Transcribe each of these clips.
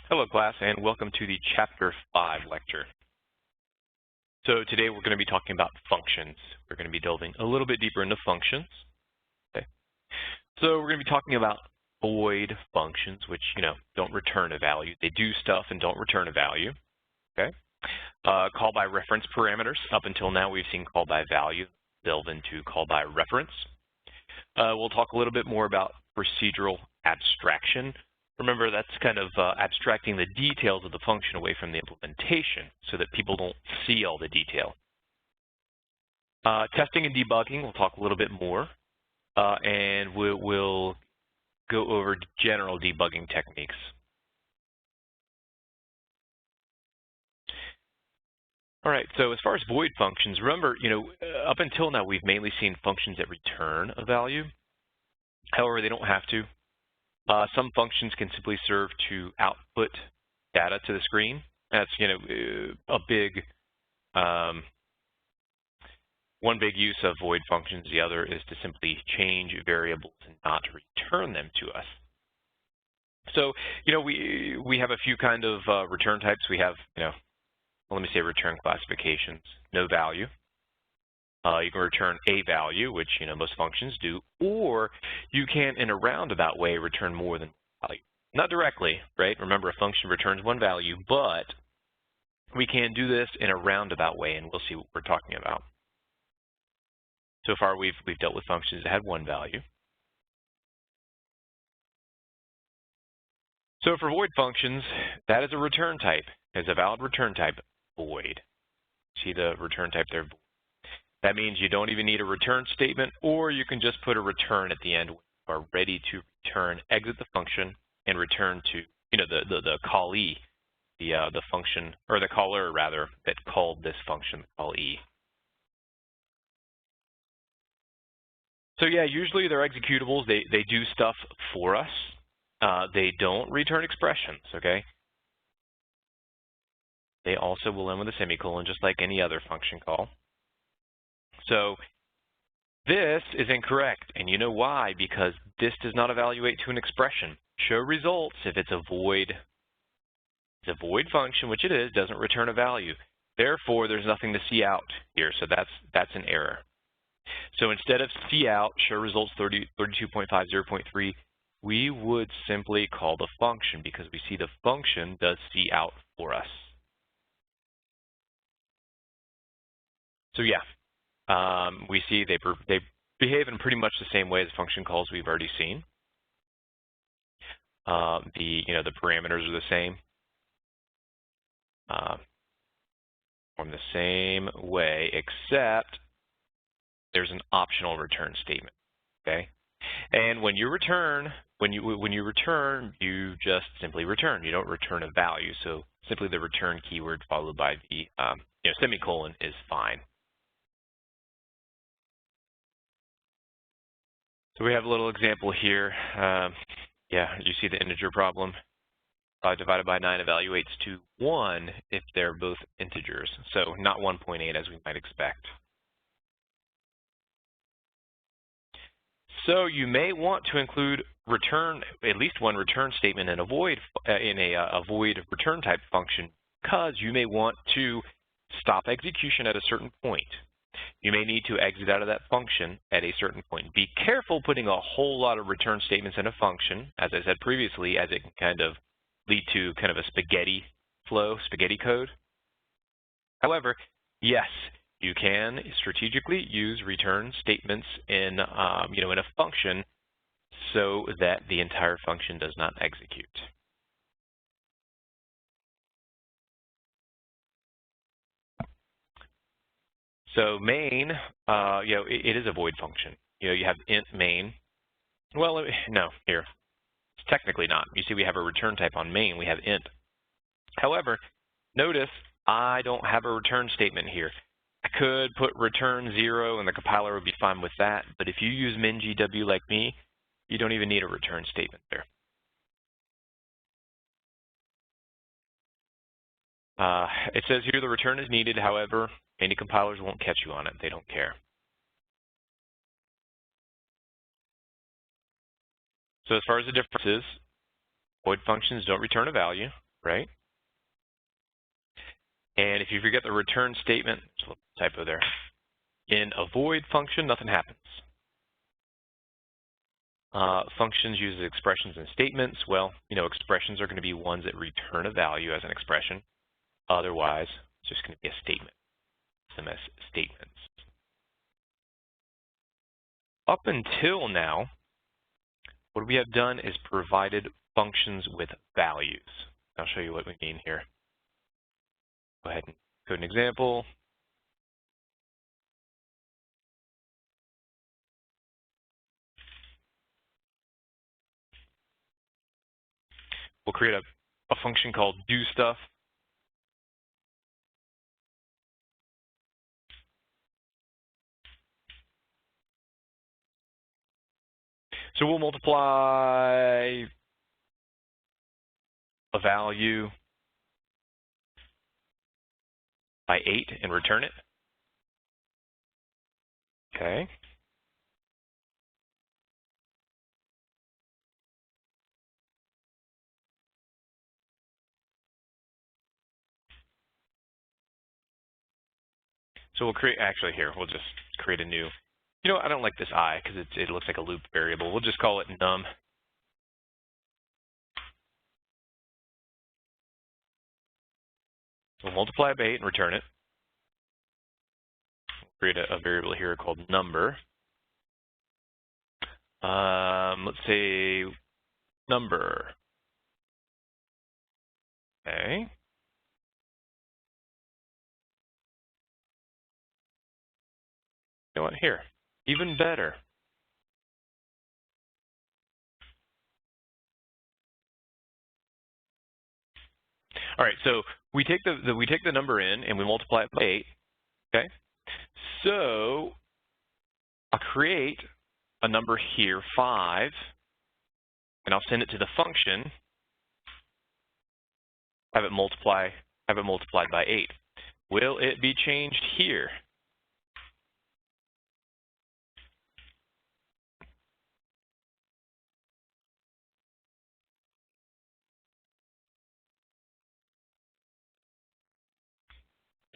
Hello class, and welcome to the Chapter 5 lecture. So today we're going to be talking about functions. We're going to be delving a little bit deeper into functions. Okay. So we're going to be talking about void functions, which, don't return a value. They do stuff and don't return a value. Okay. Call by reference parameters. Up until now, we've seen call by value. Delve into call by reference. We'll talk a little bit more about procedural abstraction. Remember, that's kind of abstracting the details of the function away from the implementation so that people don't see all the detail. Testing and debugging, we'll talk a little bit more. And we'll go over general debugging techniques. All right, so as far as void functions, remember, up until now, we've mainly seen functions that return a value. However, they don't have to. Some functions can simply serve to output data to the screen. That's, a big, one big use of void functions. The other is to simply change variables and not return them to us. So, we have a few kind of return types. We have, let me say return classifications, no value. You can return a value, which, most functions do, or you can, in a roundabout way, return more than one value. Not directly, right? Remember, a function returns one value, but we can do this in a roundabout way, and we'll see what we're talking about. So far, we've dealt with functions that had one value. So for void functions, that is a return type. It's a valid return type, void. See the return type there, void. That means you don't even need a return statement, or you can just put a return at the end when you are ready to return, exit the function, and return to, the callee, the function, or the caller, rather, that called this function, the callee. So yeah, usually they're executables. They do stuff for us. They don't return expressions, okay? They also will end with a semicolon, just like any other function call. So this is incorrect, and you know why? Because this does not evaluate to an expression. Show results if it's a void. It's a void function, which it is, doesn't return a value. Therefore, there's nothing to see out here, so that's an error. So instead of see out, show results 32.50.3, we would simply call the function because we see the function does see out for us. So yeah. We see they behave in pretty much the same way as function calls we've already seen. The parameters are the same. Form the same way, except there's an optional return statement. Okay, and when you return, you just simply return. You don't return a value. So simply the return keyword followed by the semicolon is fine. So we have a little example here. Yeah, you see the integer problem. 5 divided by 9 evaluates to 1 if they're both integers. So not 1.8 as we might expect. So you may want to include at least one return statement in a void return type function because you may want to stop execution at a certain point. You may need to exit out of that function at a certain point. Be careful putting a whole lot of return statements in a function, as I said previously, as it can kind of lead to kind of a spaghetti code. However, yes, you can strategically use return statements in, in a function so that the entire function does not execute. So main, it is a void function. You have int main. Well, no, here. It's technically not. You see we have a return type on main. We have int. However, notice I don't have a return statement here. I could put return 0 and the compiler would be fine with that. But if you use min.gw like me, you don't even need a return statement there. It says here the return is needed. However, many compilers won't catch you on it. They don't care. So as far as the differences, void functions don't return a value. right? And if you forget the return statement, there's a little typo there. In a void function, nothing happens. Functions uses expressions and statements. Well, expressions are going to be ones that return a value as an expression. Otherwise, it's just going to be a statement. Some as statements. Up until now, what we have done is provided functions with values. I'll show you what we mean here. Go ahead and code an example. We'll create a function called doStuff. So we'll multiply a value by 8 and return it. Okay. So we'll create, actually here, we'll just create a new, I don't like this I because it looks like a loop variable. We'll just call it num. We'll multiply it by 8 and return it. We'll create a variable here called number. Let's say number. Okay. You know what? Here, even better. All right, so we take the number in and we multiply it by 8. Okay. So I'll create a number here, 5, and I'll send it to the function. Have it multiplied by 8. Will it be changed here?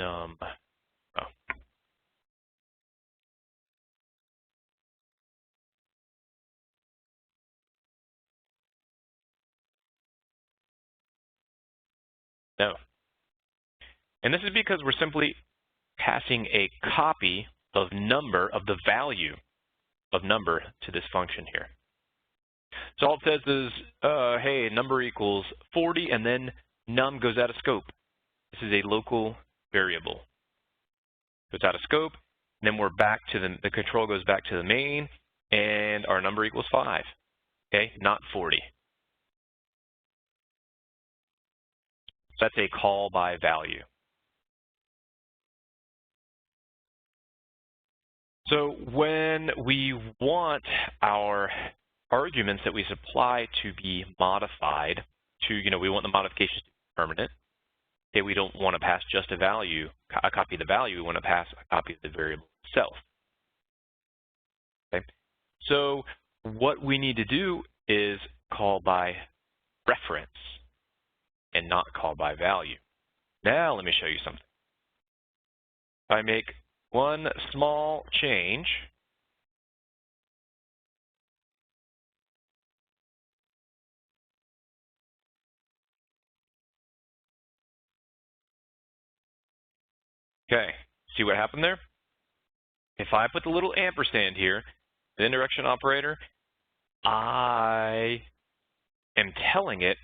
Oh. No. And this is because we're simply passing a copy of number of the value of number to this function here. So all it says is, hey, number equals 40, and then num goes out of scope. This is a local variable. Goes out of scope, and then we're back to the control goes back to the main, and our number equals 5. Okay, not 40. So that's a call by value. So when we want our arguments that we supply to be modified to, we want the modifications to be permanent. Okay, we don't want to pass just a value, a copy of the value. We want to pass a copy of the variable itself. Okay, so what we need to do is call by reference and not call by value. Now let me show you something. If I make one small change, okay, see what happened there? If I put the little ampersand here, the indirection operator, I am telling it,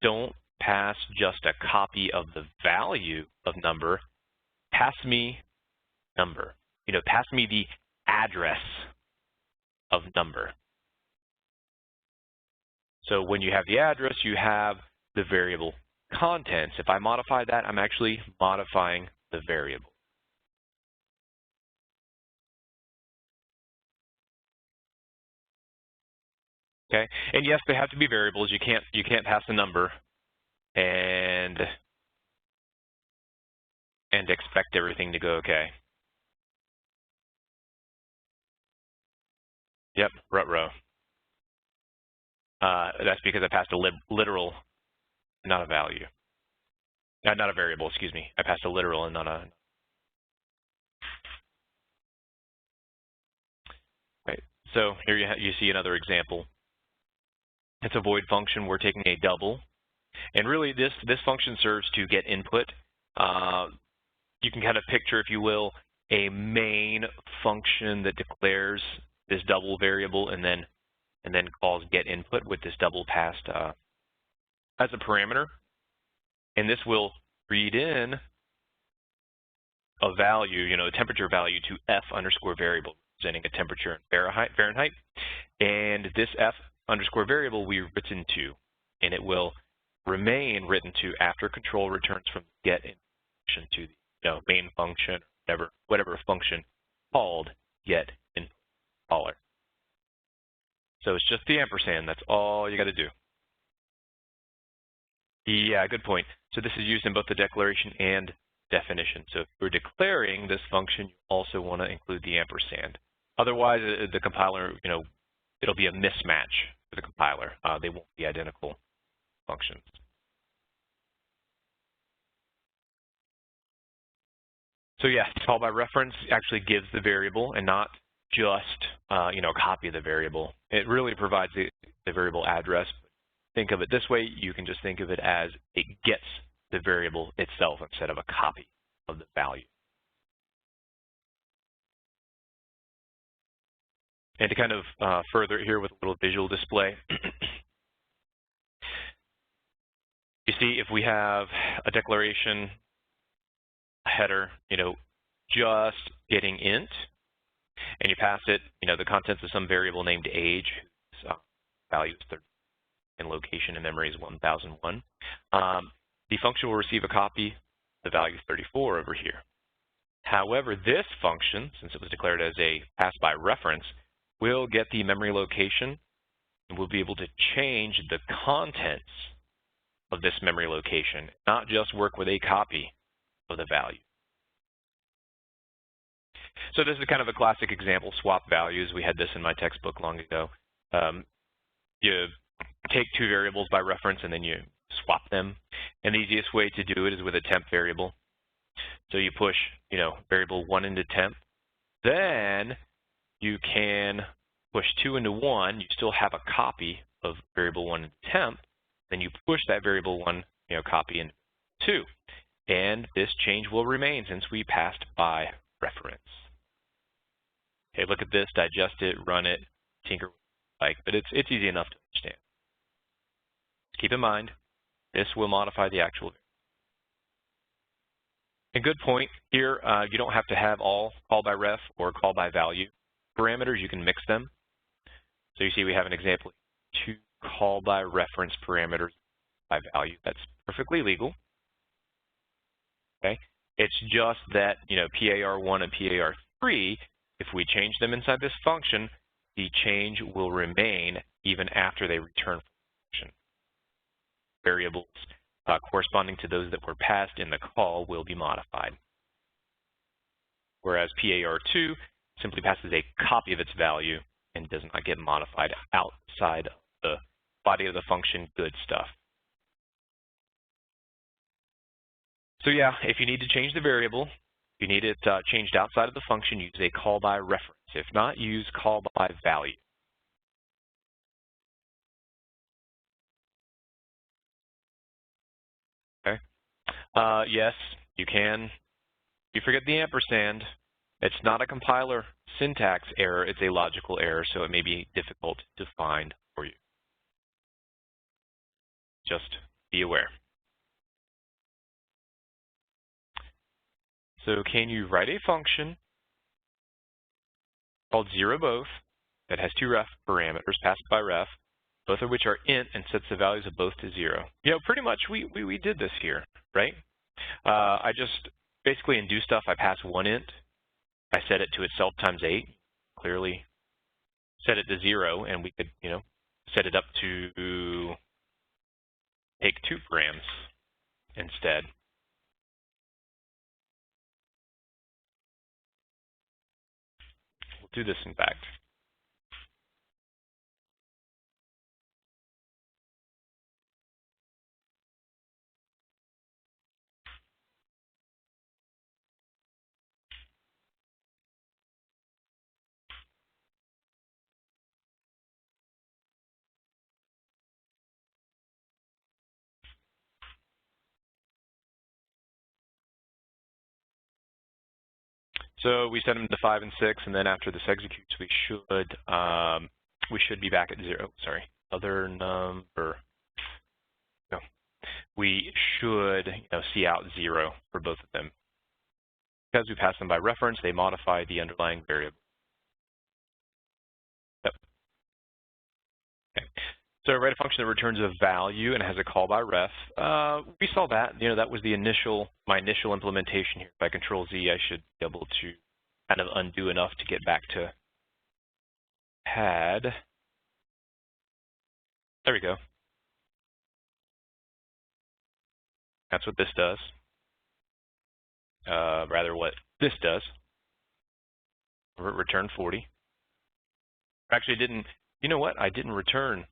don't pass just a copy of the value of number, pass me number. Pass me the address of number. So when you have the address, you have the variable contents. If I modify that, I'm actually modifying the variable. Okay, and yes, they have to be variables. You can't pass a number and expect everything to go okay. Yep, rut row. That's because I passed a literal not a value. Not a variable, excuse me. I passed a literal and not a. Right. So here you see another example. It's a void function. We're taking a double. And really, this function serves to get input. You can kind of picture, if you will, a main function that declares this double variable and then calls get input with this double passed as a parameter. And this will read in a value, a temperature value to F underscore variable, representing a temperature in Fahrenheit. And this F underscore variable we written to, and it will remain written to after control returns from get function to the main function, whatever function called get input caller. So it's just the ampersand. That's all you got to do. Yeah, good point. So this is used in both the declaration and definition. So if we're declaring this function, you also want to include the ampersand. Otherwise, the compiler, it'll be a mismatch for the compiler. They won't be identical functions. So yeah, call by reference actually gives the variable and not just a copy of the variable. It really provides the variable address. Think of it this way. You can just think of it as it gets the variable itself instead of a copy of the value. And to kind of further it here with a little visual display, you see if we have a declaration, a header, just getting int, and you pass it, the contents of some variable named age, whose value is 30, and location in memory is 1001. The function will receive a copy of the value 34 over here. However, this function, since it was declared as a pass by reference, will get the memory location, and we'll be able to change the contents of this memory location, not just work with a copy of the value. So this is kind of a classic example, swap values. We had this in my textbook long ago. You take two variables by reference and then you swap them. And the easiest way to do it is with a temp variable. So you push, variable 1 into temp. Then you can push 2 into 1. You still have a copy of variable 1 into temp. Then you push that variable 1, copy into 2. And this change will remain since we passed by reference. Okay, look at this, digest it, run it, tinker with it, but it's easy enough to understand. Keep in mind, this will modify the actual variable. And good point here, you don't have to have all call by ref or call by value parameters. You can mix them. So you see we have an example, 2 call by reference parameters by value. That's perfectly legal. Okay, it's just that PAR1 and PAR3, if we change them inside this function, the change will remain even after they return from the function. Variables corresponding to those that were passed in the call will be modified. Whereas PAR2 simply passes a copy of its value and does not get modified outside of the body of the function good stuff. So yeah, if you need to change the variable, if you need it changed outside of the function, use a call by reference. If not, use call by value. Okay. Yes, you can. You forget the ampersand. It's not a compiler syntax error, it's a logical error, so it may be difficult to find for you. Just be aware. So can you write a function called zeroBoth that has 2 ref parameters passed by ref, both of which are int, and sets the values of both to 0? Pretty much we did this here, right? I just basically in do stuff, I pass 1 int. I set it to itself times 8, clearly set it to 0, and we could, set it up to take 2 params instead. We'll do this in fact. So we set them to 5 and 6, and then after this executes, we should be back at 0. Sorry, other number. No, we should see out 0 for both of them. Because we pass them by reference, they modify the underlying variable. Yep. Okay. So write a function that returns a value and has a call by ref. We saw that. That was my initial implementation here. If I control Z, I should be able to kind of undo enough to get back to pad. There we go. That's what this does. Rather, what this does. Return 40. Actually, didn't. You know what? I didn't return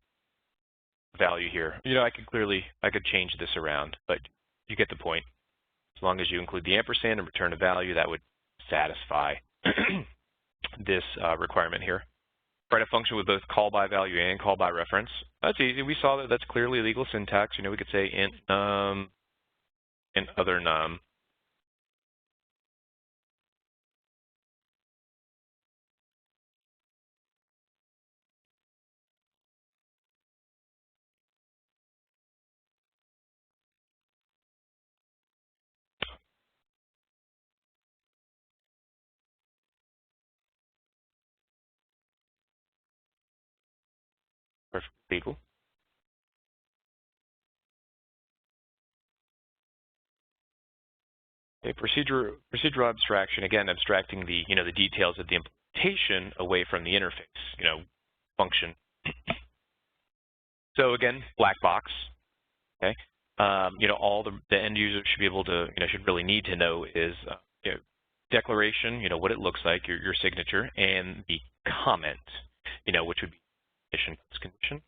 value here. I could change this around, but you get the point. As long as you include the ampersand and return a value, that would satisfy this requirement here. Write a function with both call by value and call by reference. That's easy. We saw that that's clearly legal syntax. We could say int num and other num. Perfectly legal. Okay, procedural abstraction, again, abstracting the the details of the implementation away from the interface, function. So again, black box. Okay, all the end user should be able to should really need to know is declaration, what it looks like, your signature, and the comment, which would be condition.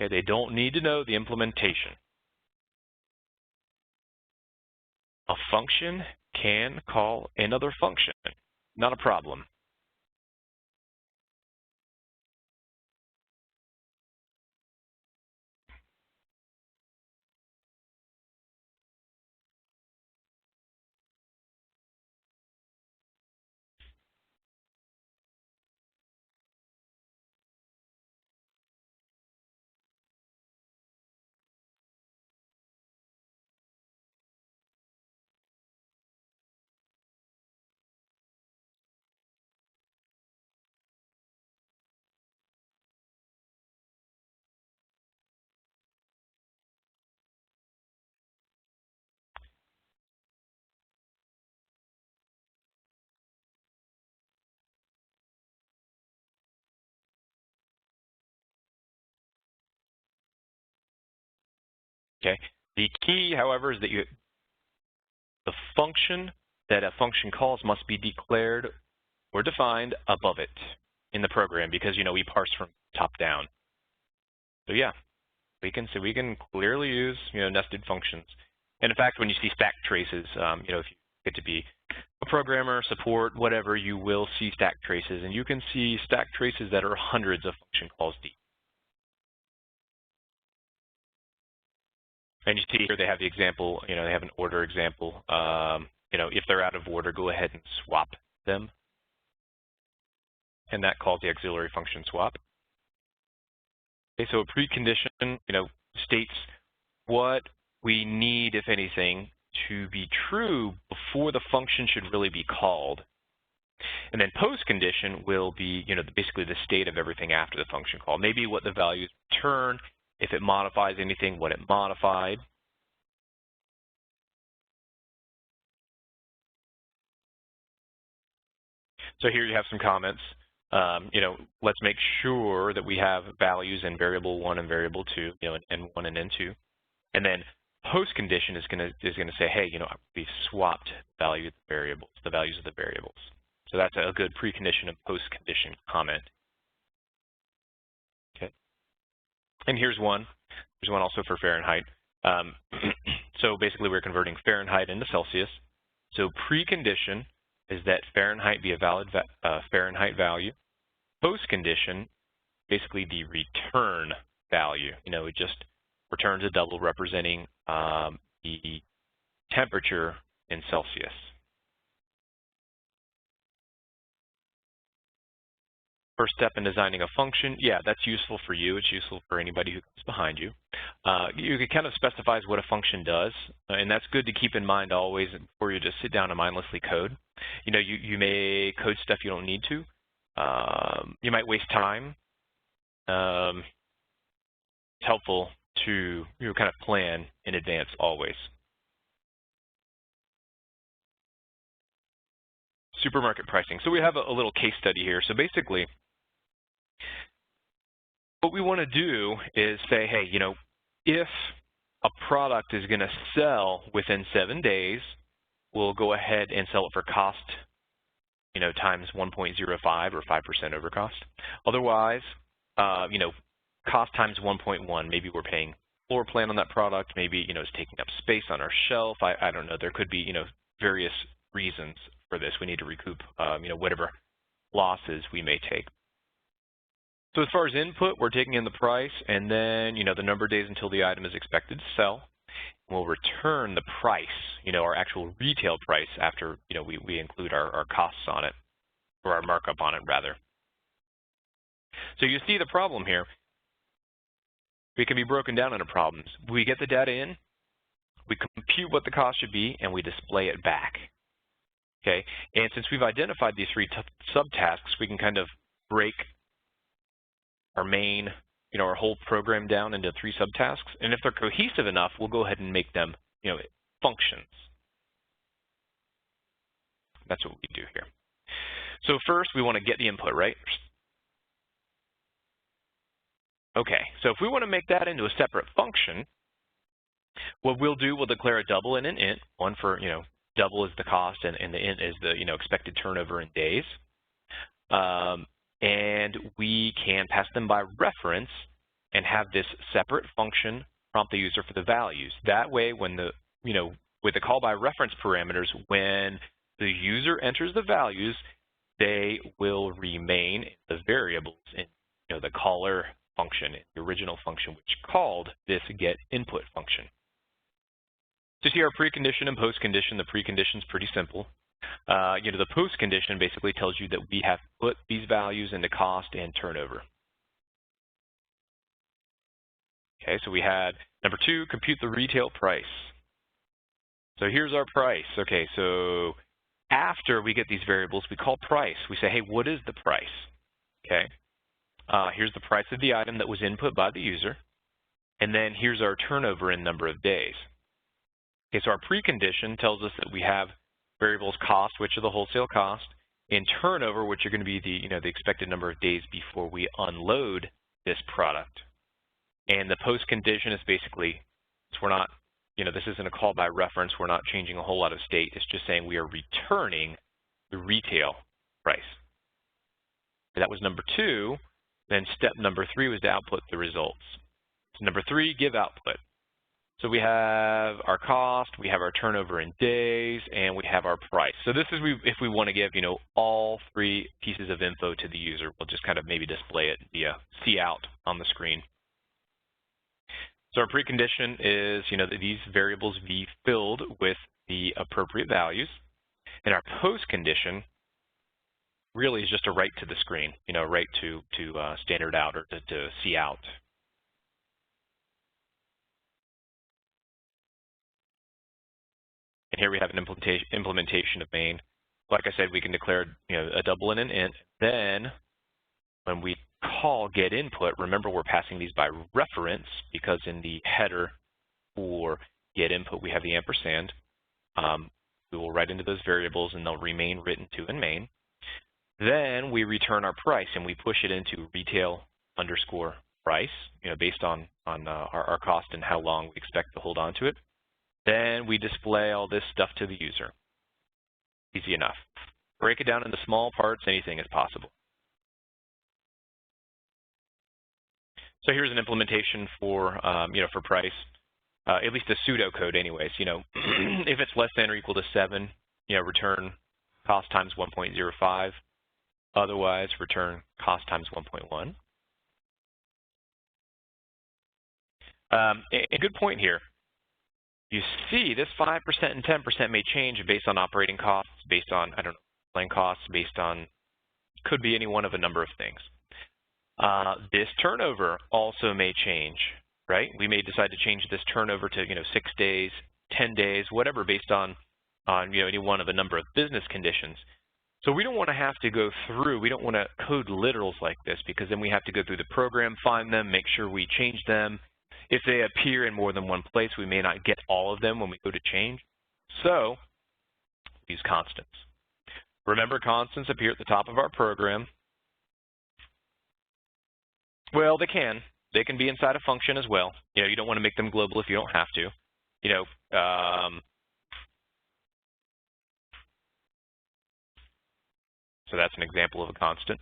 Okay, they don't need to know the implementation. A function can call another function, not a problem. Okay. The key, however, is that the function that a function calls must be declared or defined above it in the program, because we parse from top down. So yeah, we can clearly use nested functions. And in fact, when you see stack traces, if you get to be a programmer, support, whatever, you will see stack traces, and you can see stack traces that are hundreds of function calls deep. And you see here they have the example, they have an order example. If they're out of order, go ahead and swap them. And that calls the auxiliary function swap. Okay, so a precondition, states what we need, if anything, to be true before the function should really be called. And then postcondition will be, basically the state of everything after the function call. Maybe what the values return, if it modifies anything, what it modified. So here you have some comments. Let's make sure that we have values in variable 1 and variable 2, in N1 and N2. And then postcondition is going to say, hey, we swapped the values of the variables. So that's a good precondition and postcondition comment. Okay. And here's one. There's one also for Fahrenheit. So basically, we're converting Fahrenheit into Celsius. So precondition is that Fahrenheit be a valid Fahrenheit value. Postcondition, basically the return value. It just returns a double representing the temperature in Celsius. First step in designing a function, yeah, that's useful for you. It's useful for anybody who comes behind you. You can kind of specify what a function does, and that's good to keep in mind always before you just sit down and mindlessly code. You know, you may code stuff you don't need to. You might waste time. It's helpful to kind of plan in advance always. Supermarket pricing. So we have a little case study here. So basically, what we want to do is say, hey, you know, if a product is going to sell within 7 days, we'll go ahead and sell it for cost, you know, times 1.05 or 5% over cost. Otherwise, you know, cost times 1.1. Maybe we're paying floor plan on that product. Maybe, you know, it's taking up space on our shelf. I don't know. There could be, you know, various reasons for this. We need to recoup, you know, whatever losses we may take. So as far as input, we're taking in the price and then, you know, the number of days until the item is expected to sell. We'll return the price, you know, our actual retail price after, you know, we include our costs on it, or our markup on it, rather. So you see the problem here. It can be broken down into problems. We get the data in, we compute what the cost should be, and we display it back. Okay, and since we've identified these three subtasks, we can kind of break our main, you know, our whole program down into three subtasks. And if they're cohesive enough, we'll go ahead and make them, you know, functions. That's what we do here. So first, we want to get the input, right? Okay, so if we want to make that into a separate function, what we'll do, we'll declare a double and an int. One for, you know, double is the cost, and the int is the, you know, expected turnover in days. And we can pass them by reference and have this separate function prompt the user for the values. That way, when the, you know, with the call by reference parameters, when the user enters the values, they will remain the variables in, you know, the caller function, the original function which called this get input function. To see our precondition and postcondition, the precondition is pretty simple. You know, the postcondition basically tells you that we have put these values into cost and turnover. Okay, so we had number 2, compute the retail price. So here's our price. Okay, so after we get these variables, we call price. We say, hey, what is the price? Okay, here's the price of the item that was input by the user. And then here's our turnover in number of days. Okay, so our precondition tells us that we have variables cost, which are the wholesale cost, and turnover, which are going to be the, you know, the expected number of days before we unload this product. And the post condition is basically, so we're not, you know, this isn't a call by reference. We're not changing a whole lot of state. It's just saying we are returning the retail price. That was number 2. Then step number 3 was to output the results. So number 3, give output. So we have our cost, we have our turnover in days, and we have our price. So this is if we want to give, you know, all 3 pieces of info to the user. We'll just kind of maybe display it via cout on the screen. So our precondition is, you know, that these variables be filled with the appropriate values. And our post condition really is just a write to the screen, you know, write to standard out or to cout. And here we have an implementation of main. Like I said, we can declare, you know, a double and an int. Then when we call get input, remember we're passing these by reference because in the header for get input we have the ampersand. We will write into those variables and they'll remain written to in main. Then we return our price and we push it into retail underscore price, you know, based on our cost and how long we expect to hold on to it. Then we display all this stuff to the user. Easy enough. Break it down into small parts, anything is possible. So here's an implementation for, you know, for price, at least a pseudocode anyways. You know, if it's less than or equal to 7, you know, return cost times 1.05. Otherwise, return cost times 1.1. A good point here. You see this 5% and 10% may change based on operating costs, based on, I don't know, line costs, based on Could be any one of a number of things. This turnover also may change, right? We may decide to change this turnover to 6 days, 10 days, whatever, based on any one of a number of business conditions. So we don't want to have to go through, we don't want to code literals like this, because then we have to go through the program, find them, make sure we change them. If they appear in more than one place, we may not get all of them when we go to change. So use constants. Remember, constants appear at the top of our program. Well, they can. They can be inside a function as well. You don't want to make them global if you don't have to. So that's an example of a constant.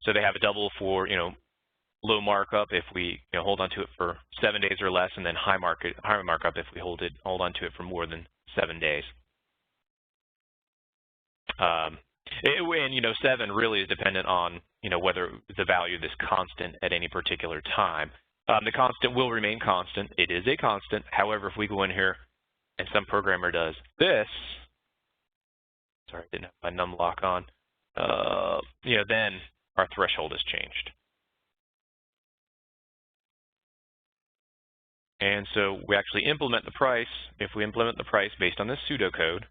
So they have a double for, low markup if we hold on to it for 7 days or less, and then high markup if we hold on to it for more than 7 days. And 7 really is dependent on whether the value of this constant at any particular time. The constant will remain constant. It is a constant. However, if we go in here and some programmer does this, sorry, I didn't have my num lock on, then our threshold has changed. And so we actually implement the price. If we implement the price based on this pseudocode,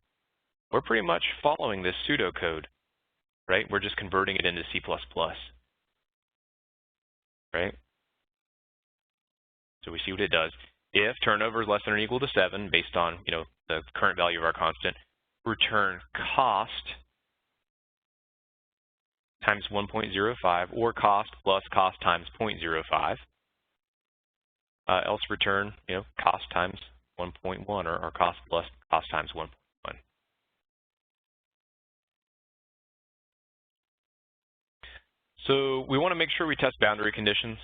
we're pretty much following this pseudocode, right? We're just converting it into C++, right? So we see what it does. If turnover is less than or equal to 7, based on the current value of our constant, return cost times 1.05, or cost plus cost times 0.05. Else return cost times 1.1, or cost plus cost times 1.1. So we want to make sure we test boundary conditions.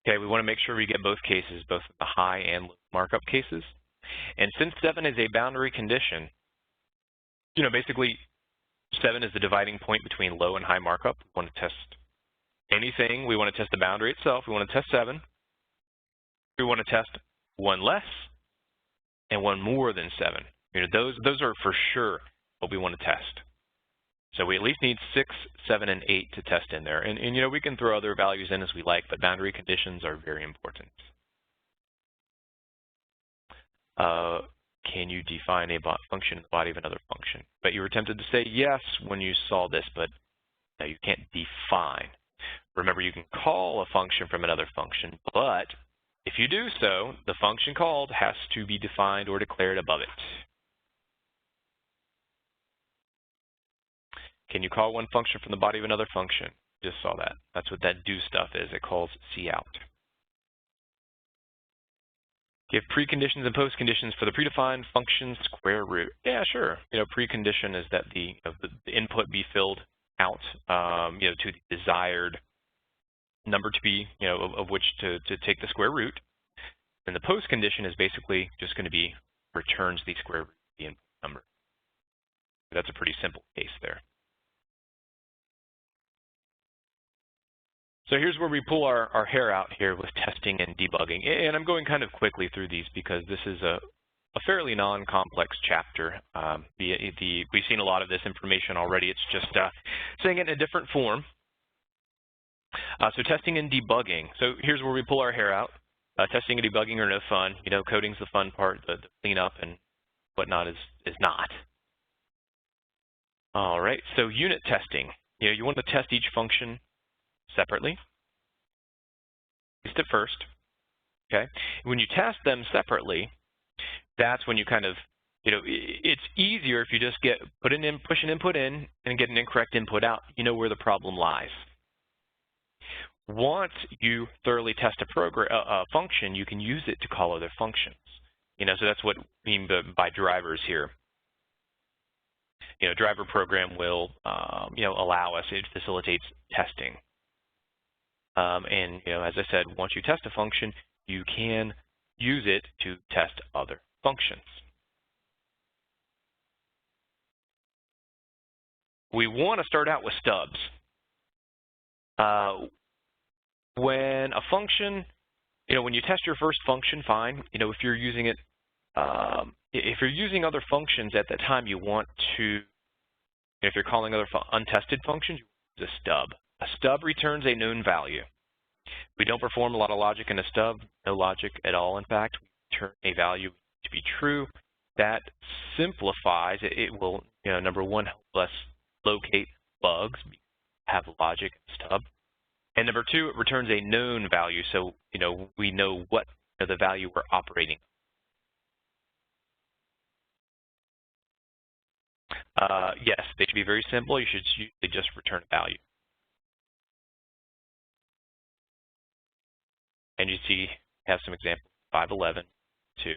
Okay, we want to make sure we get both cases, both the high and low markup cases. And since 7 is a boundary condition, basically 7 is the dividing point between low and high markup. We want to test anything. We want to test the boundary itself. We want to test 7. We want to test 1 less and 1 more than 7. Those are for sure what we want to test. So we at least need 6, 7, and 8 to test in there. And we can throw other values in as we like, but boundary conditions are very important. Can you define a function in the body of another function? But you were tempted to say yes when you saw this, but no, you can't define. Remember, you can call a function from another function, but if you do so, the function called has to be defined or declared above it. Can you call one function from the body of another function? Just saw that. That's what that do stuff is. It calls cout. Give preconditions and postconditions for the predefined function square root. Yeah, sure. Precondition is that the input be filled out, to the desired number to be, of which to take the square root. And the postcondition is basically just going to be returns the square root of the input number. That's a pretty simple case there. So here's where we pull our hair out here with testing and debugging. And I'm going kind of quickly through these because this is a fairly non-complex chapter. We've seen a lot of this information already. It's just saying it in a different form. So testing and debugging. So here's where we pull our hair out. Testing and debugging are no fun. Coding's the fun part. The cleanup and whatnot is not. All right. So unit testing. You want to test each function separately, at least at first. Okay. When you test them separately, that's when you kind of, it's easier if you just push an input in and get an incorrect input out. You know where the problem lies. Once you thoroughly test a function, you can use it to call other functions. So that's what we mean by drivers here. Driver program will, allow us. It facilitates testing. And as I said, once you test a function, you can use it to test other functions. We want to start out with stubs. When a function, when you test your first function, fine. If you're using it, if you're using other functions at that time, you want to if you're calling other untested functions, you use a stub. A stub returns a known value. We don't perform a lot of logic in a stub, no logic at all, in fact. We return a value to be true. That simplifies it. It will, number one, help us locate bugs, have logic in stub. And number two, it returns a known value, so, we know what the value we're operating. Yes, they should be very simple. You should usually just return a value. And you see, have some examples, 511, 2.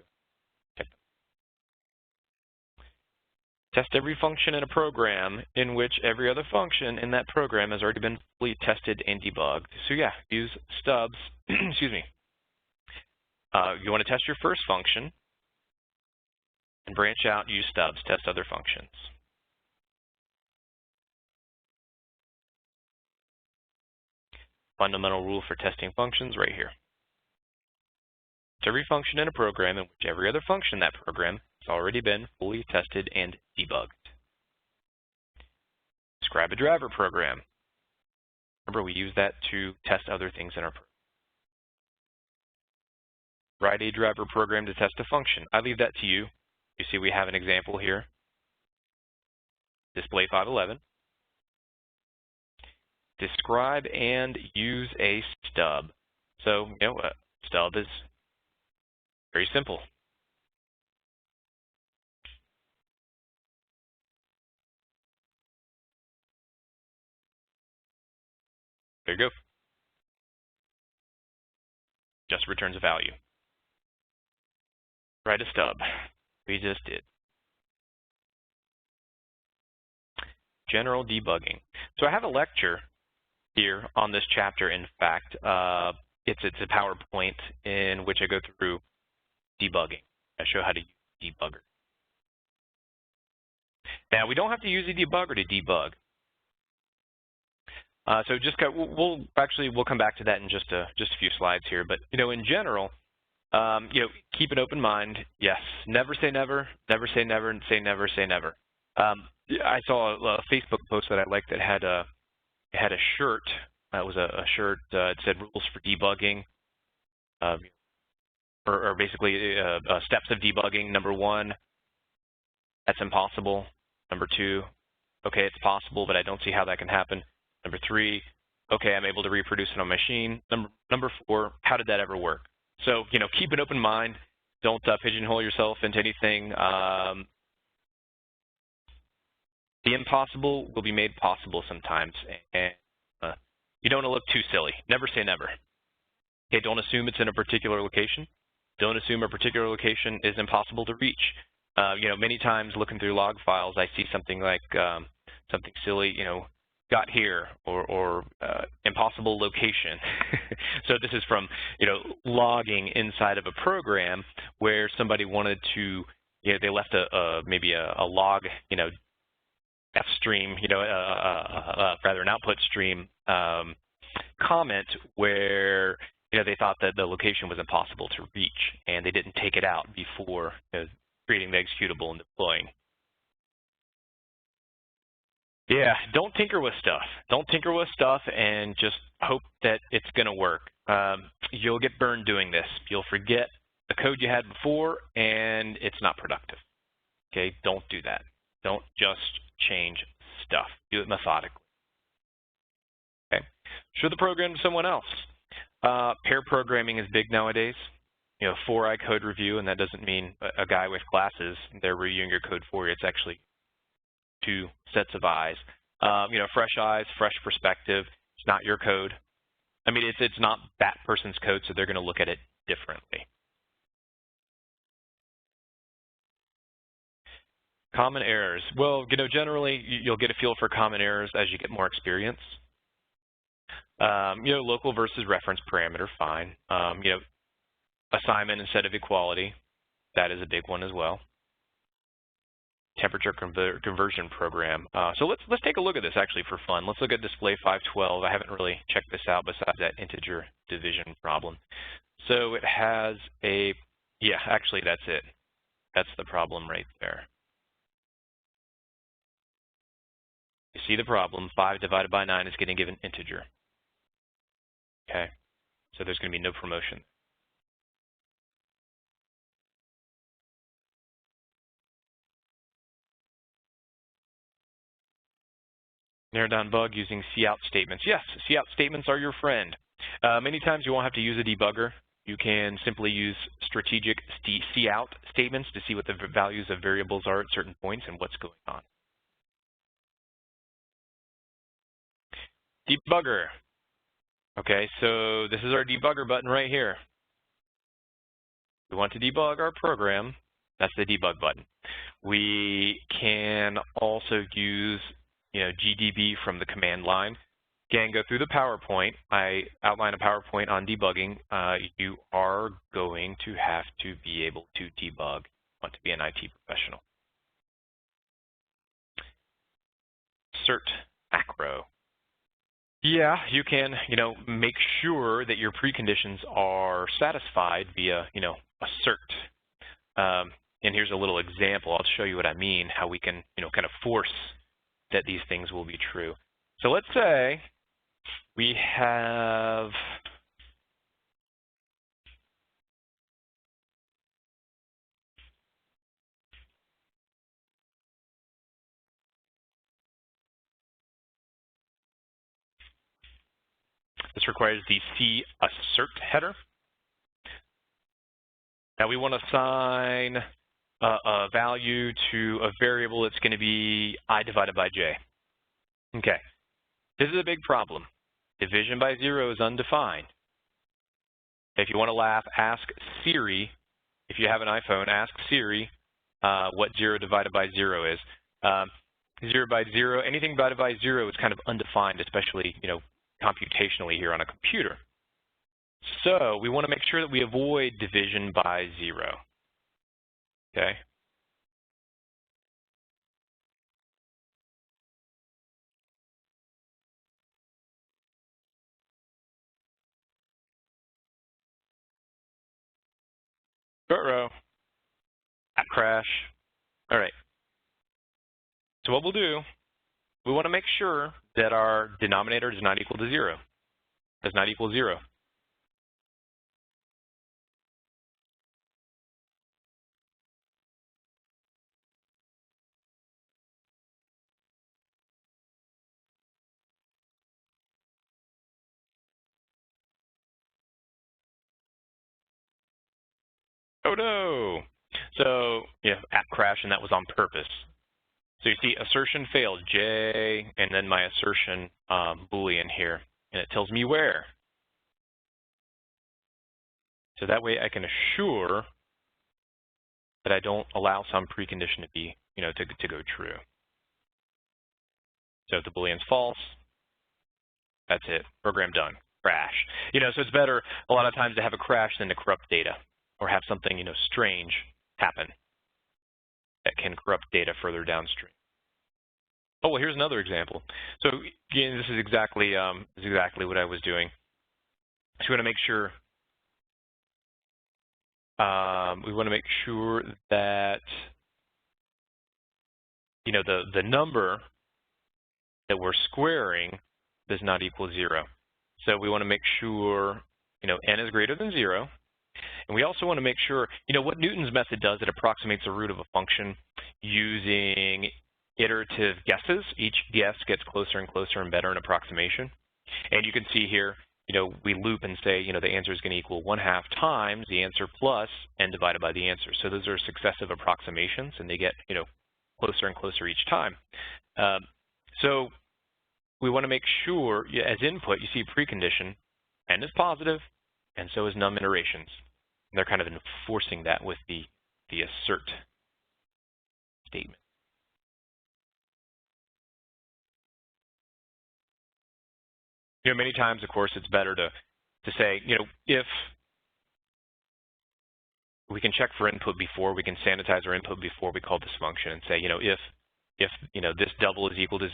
Test every function in a program in which every other function in that program has already been fully tested and debugged. So yeah, use stubs. Excuse me. You want to test your first function and branch out, use stubs, test other functions. Fundamental rule for testing functions right here. Every function in a program in which every other function in that program has already been fully tested and debugged. Describe a driver program. Remember, we use that to test other things in our program. Write a driver program to test a function. I leave that to you. You see we have an example here. Display 511. Describe and use a stub. So, a stub is very simple. There you go. Just returns a value. Write a stub. We just did. General debugging. So I have a lecture here on this chapter. In fact, it's a PowerPoint in which I go through debugging. I show how to use debugger. Now, we don't have to use a debugger to debug. So just we'll come back to that in just a few slides here. But in general, keep an open mind. Yes, never say never, never say never, and say never, say never. I saw a Facebook post that I liked that had a shirt. It was a shirt. It said rules for debugging, or basically steps of debugging. Number 1, that's impossible. Number 2, okay, it's possible, but I don't see how that can happen. Number 3, okay, I'm able to reproduce it on my machine. Number 4, how did that ever work? So, keep an open mind. Don't pigeonhole yourself into anything. The impossible will be made possible sometimes, and you don't want to look too silly. Never say never. Okay, don't assume it's in a particular location. Don't assume a particular location is impossible to reach. Many times looking through log files, I see something like something silly, got here, or impossible location. So this is from, logging inside of a program where somebody wanted to, they left maybe a log, F stream, rather an output stream comment where, they thought that the location was impossible to reach, and they didn't take it out before creating the executable and deploying. Yeah, don't tinker with stuff. Don't tinker with stuff and just hope that it's going to work. You'll get burned doing this. You'll forget the code you had before, and it's not productive. Okay, don't do that. Don't just change stuff. Do it methodically. Okay, show the program to someone else. Pair programming is big nowadays. 4-eye code review, and that doesn't mean a guy with glasses, they're reviewing your code for you. It's actually 2 sets of eyes. Fresh eyes, fresh perspective. It's not your code. I mean, it's not that person's code, so they're going to look at it differently. Common errors. Well, generally, you'll get a feel for common errors as you get more experience. Local versus reference parameter, fine. Assignment instead of equality, that is a big one as well. Temperature conversion program. So let's take a look at this actually for fun. Let's look at display 512. I haven't really checked this out besides that integer division problem. So it has actually that's it. That's the problem right there. You see the problem. 5 divided by 9 is going to give an integer. Okay, so there's going to be no promotion. Narrow down bug using cout statements. Yes, cout statements are your friend. Many times you won't have to use a debugger. You can simply use strategic cout statements to see what the values of variables are at certain points and what's going on. Debugger. Okay, so this is our debugger button right here. We want to debug our program. That's the debug button. We can also use GDB from the command line. Again, go through the PowerPoint. I outline a PowerPoint on debugging. You are going to have to be able to debug. Want to be an IT professional. Assert macro. Yeah, you can, make sure that your preconditions are satisfied via, assert. And here's a little example. I'll show you what I mean, how we can, kind of force that these things will be true. So let's say we have this requires the assert header. Now we want to assign a value to a variable that's going to be I divided by j. Okay, this is a big problem. Division by 0 is undefined. If you want to laugh, ask Siri. If you have an iPhone, ask Siri what 0 divided by 0 is. 0 by 0, anything divided by 0 is kind of undefined, especially, computationally here on a computer. So we want to make sure that we avoid division by 0. Okay. Row. App crash. All right. So what we'll do, we want to make sure that our denominator does not equal to 0. Does not equal 0. Oh no! So, app crash, and that was on purpose. So you see assertion failed, J, and then my assertion Boolean here, and it tells me where. So that way I can assure that I don't allow some precondition to be, to go true. So if the Boolean's false, that's it, program done, crash. So it's better a lot of times to have a crash than to corrupt data or have something, strange happen that can corrupt data further downstream. Oh, well, here's another example. So again, this is exactly what I was doing. So we want to make sure that the number that we're squaring does not equal 0. So we want to make sure n is greater than 0. And we also want to make sure, what Newton's method does, it approximates the root of a function using iterative guesses. Each guess gets closer and closer and better in approximation. And you can see here, we loop and say, the answer is going to equal 1/2 times the answer plus n divided by the answer. So those are successive approximations, and they get, closer and closer each time. So we want to make sure, as input, you see precondition, n is positive, and so is num iterations. And they're kind of enforcing that with the assert statement. Many times, of course, it's better to say, if we can check for input before, we can sanitize our input before we call this function and say, if this double is equal to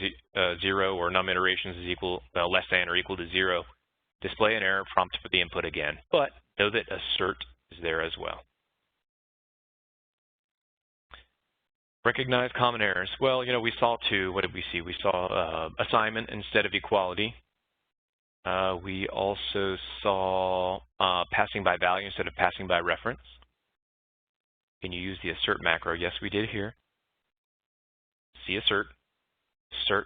0 or num iterations is equal less than or equal to 0, display an error prompt for the input again. But know that assert is there as well. Recognize common errors. Well, you know, we saw two. What did we see? We saw assignment instead of equality. We also saw passing by value instead of passing by reference. Can you use the assert macro? Yes, we did here. See assert,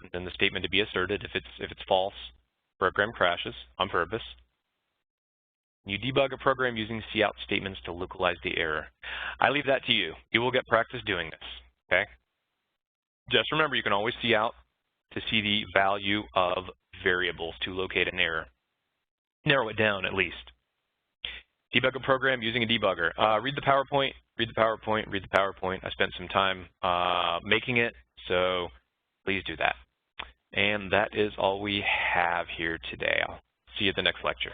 and then the statement to be asserted. If it's false, program crashes on purpose. You debug a program using cout statements to localize the error. I leave that to you. You will get practice doing this, okay? Just remember, you can always cout to see the value of variables to locate an error. Narrow it down, at least. Debug a program using a debugger. Read the PowerPoint, read the PowerPoint, read the PowerPoint. I spent some time making it, so please do that. And that is all we have here today. I'll see you at the next lecture.